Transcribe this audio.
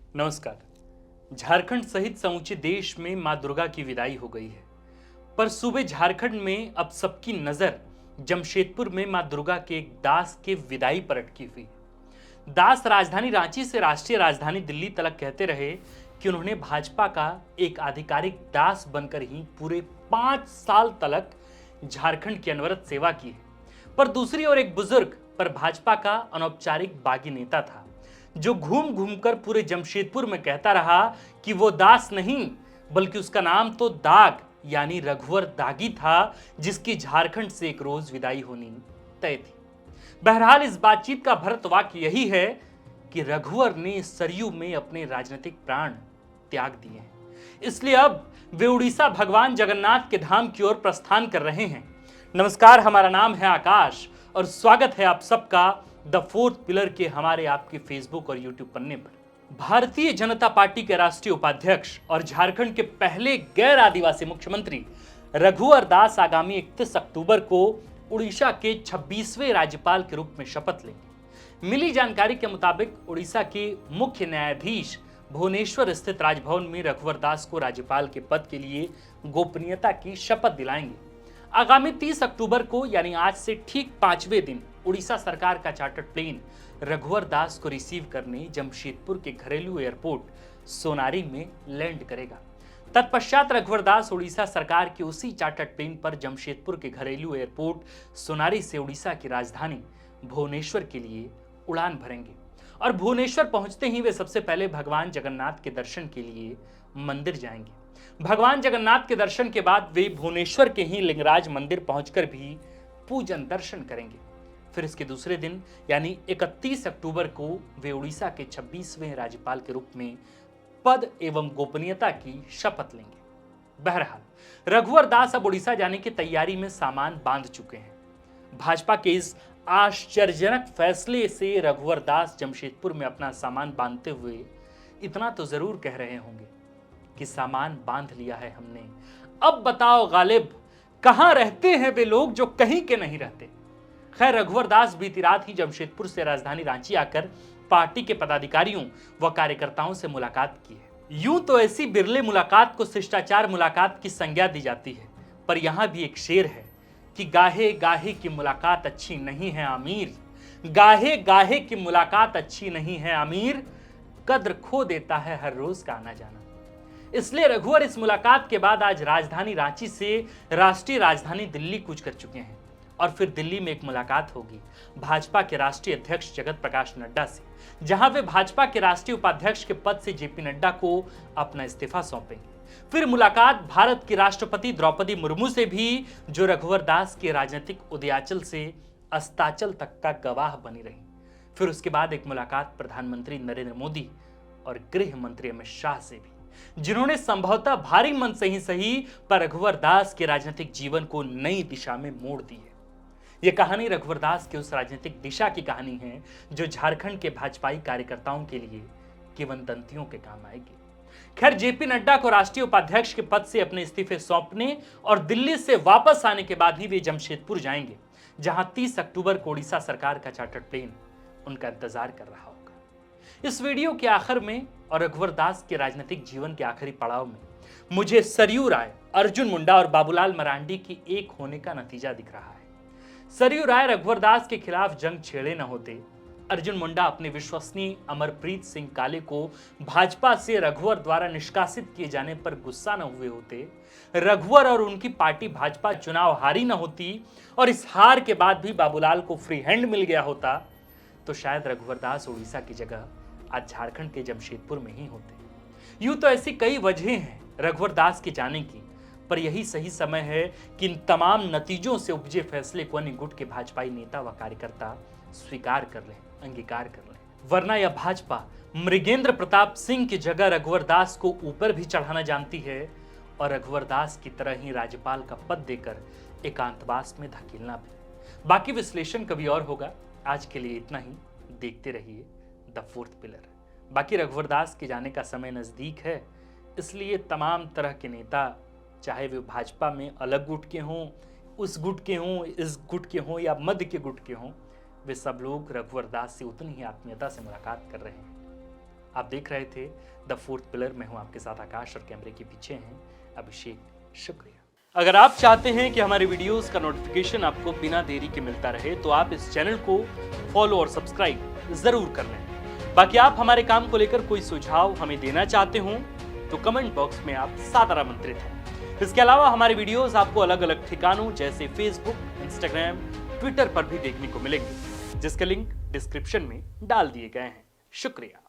नमस्कार। झारखंड सहित समूचे देश में मां दुर्गा की विदाई हो गई है, पर सूबे झारखंड में अब सबकी नजर जमशेदपुर में मां दुर्गा के एक दास के विदाई पर अटकी हुई है। दास राजधानी रांची से राष्ट्रीय राजधानी दिल्ली तक कहते रहे कि उन्होंने भाजपा का एक आधिकारिक दास बनकर ही पूरे 5 साल तक झारखंड की अनवरत सेवा की है। पर दूसरी ओर एक बुजुर्ग पर भाजपा का अनौपचारिक बागी नेता था, जो घूम घूम कर पूरे जमशेदपुर में कहता रहा कि वो दास नहीं बल्कि उसका नाम तो दाग यानी रघुवर दागी था, जिसकी झारखंड से एक रोज विदाई होनी तय थी। बहरहाल इस बातचीत का भरत वाक्य यही है कि रघुवर ने सरयू में अपने राजनीतिक प्राण त्याग दिए हैं, इसलिए अब वे उड़ीसा भगवान जगन्नाथ के धाम की ओर प्रस्थान कर रहे हैं। नमस्कार, हमारा नाम है आकाश और स्वागत है आप सबका द फोर्थ पिलर के हमारे आपके फेसबुक और यूट्यूब पन्ने पर। भारतीय जनता पार्टी के राष्ट्रीय उपाध्यक्ष और झारखंड के पहले गैर आदिवासी मुख्यमंत्री रघुवर दास आगामी 31 अक्टूबर को उड़ीसा के 26वें राज्यपाल के रूप में शपथ लेंगे। मिली जानकारी के मुताबिक उड़ीसा के मुख्य न्यायाधीश भुवनेश्वर स्थित राजभवन में रघुवर दास को राज्यपाल के पद के लिए गोपनीयता की शपथ दिलाएंगे। आगामी 30 अक्टूबर को यानी आज से ठीक 5वें दिन उड़ीसा सरकार का चार्टर्ड प्लेन रघुवर दास को रिसीव करने जमशेदपुर के घरेलू एयरपोर्ट सोनारी में लैंड करेगा। तत्पश्चात रघुवर दास उड़ीसा सरकार के उसी चार्टर्ड प्लेन पर जमशेदपुर के घरेलू एयरपोर्ट सोनारी से उड़ीसा की राजधानी भुवनेश्वर के लिए उड़ान भरेंगे और भुवनेश्वर पहुंचते ही वे सबसे पहले भगवान जगन्नाथ के दर्शन के लिए मंदिर जाएंगे। भगवान जगन्नाथ के दर्शन के बाद वे भुवनेश्वर के ही लिंगराज मंदिर पहुंचकर भी पूजन दर्शन करेंगे। फिर इसके दूसरे दिन यानी 31 अक्टूबर को वे उड़ीसा के 26वें राज्यपाल के रूप में पद एवं गोपनीयता की शपथ लेंगे। बहरहाल रघुवर दास अब उड़ीसा जाने की तैयारी में सामान बांध चुके हैं। भाजपा के इस आश्चर्यजनक फैसले से रघुवर दास जमशेदपुर में अपना सामान बांधते हुए इतना तो जरूर कह रहे होंगे कि सामान बांध लिया है हमने, अब बताओ गालिब कहां रहते हैं वे लोग जो कहीं के नहीं रहते। खैर, रघुवर दास बीती रात ही जमशेदपुर से राजधानी रांची आकर पार्टी के पदाधिकारियों व कार्यकर्ताओं से मुलाकात की है। यूं तो ऐसी बिरले मुलाकात को शिष्टाचार मुलाकात की संज्ञा दी जाती है, पर यहां भी एक शेर है कि गाहे गाहे की मुलाकात अच्छी नहीं है आमिर, गाहे गाहे की मुलाकात अच्छी नहीं है आमिर, कद्र खो देता है हर रोज का आना जाना। इसलिए रघुवर इस मुलाकात के बाद आज राजधानी रांची से राष्ट्रीय राजधानी दिल्ली कूच कर चुके हैं और फिर दिल्ली में एक मुलाकात होगी भाजपा के राष्ट्रीय अध्यक्ष जगत प्रकाश नड्डा से, जहां वे भाजपा के राष्ट्रीय उपाध्यक्ष के पद से जेपी नड्डा को अपना इस्तीफा सौंपेंगे। फिर मुलाकात भारत की राष्ट्रपति द्रौपदी मुर्मू से भी, जो रघुवर दास के राजनीतिक उदयाचल से अस्ताचल तक का गवाह बनी रही। फिर उसके बाद एक मुलाकात प्रधानमंत्री नरेंद्र मोदी और गृह मंत्री अमित शाह से भी, जिन्होंने संभवतः भारी मन से ही सही पर रघुवर दास के राजनीतिक जीवन को नई दिशा में मोड़ दी है। यह कहानी रघुवर दास की उस राजनीतिक दिशा की कहानी है जो झारखंड के भाजपाई कार्यकर्ताओं के लिए किंवदंतियों के काम आएगी। खैर, जेपी नड्डा को राष्ट्रीय उपाध्यक्ष के पद से अपने इस्तीफे सौंपने और दिल्ली से वापस आने के बाद ही वे जमशेदपुर जाएंगे, जहां 30 अक्टूबर को उड़ीसा सरकार का चार्टर्ड प्लेन उनका इंतजार कर रहा होगा। इस वीडियो के आखिर में और रघुवर दास के राजनीतिक जीवन के आखिरी पड़ाव में मुझे सरयू राय, अर्जुन मुंडा और बाबूलाल मरांडी की एक होने का नतीजा दिख रहा है। सरयू राय रघुवर दास के खिलाफ जंग छेड़े न होते, अर्जुन मुंडा अपने विश्वसनीय अमरप्रीत सिंह काले को भाजपा से रघुवर द्वारा निष्कासित किए जाने पर गुस्सा न हुए होते, रघुवर और उनकी पार्टी भाजपा चुनाव हारी न होती और इस हार के बाद भी बाबूलाल को फ्री हैंड मिल गया होता, तो शायद रघुवर दास उड़ीसा की जगह आज झारखंड के जमशेदपुर में ही होते। यूं तो ऐसी कई वजहें हैं रघुवर दास के जाने की, पर यही सही समय है कि इन तमाम नतीजों से उपजे फैसले को अन्य गुट के भाजपाई नेता व कार्यकर्ता स्वीकार कर लें, अंगीकार कर लें, वरना यह भाजपा मृगेंद्र प्रताप सिंह की जगह रघुवर दास को ऊपर भी चढ़ाना जानती है और रघुवर दास की तरह ही राज्यपाल का पद देकर एकांतवास में धकेलना भी। बाकी विश्लेषण कभी और होगा। आज के लिए इतना ही। देखते रहिए द फोर्थ पिलर। बाकी रघुवर दास के जाने का समय नजदीक है, इसलिए तमाम तरह के नेता, चाहे वे भाजपा में अलग गुट के हों, उस गुट के हों, इस गुट के हों या मध्य के गुट के हों, वे सब लोग रघुवर दास से उतनी ही आत्मीयता से मुलाकात कर रहे हैं। आप देख रहे थे द फोर्थ पिलर। मैं हूं आपके साथ आकाश और कैमरे के पीछे हैं अभिषेक। शुक्रिया। अगर आप चाहते हैं कि हमारे वीडियोस का नोटिफिकेशन आपको बिना देरी के मिलता रहे तो आप इस चैनल को फॉलो और सब्सक्राइब जरूर कर लें। बाकी आप हमारे काम को लेकर कोई सुझाव हमें देना चाहते हो तो कमेंट बॉक्स में आप सादर आमंत्रित हैं। इसके अलावा हमारे वीडियोस आपको अलग अलग ठिकानों जैसे फेसबुक, इंस्टाग्राम, ट्विटर पर भी देखने को मिलेंगे, जिसके लिंक डिस्क्रिप्शन में डाल दिए गए हैं। शुक्रिया।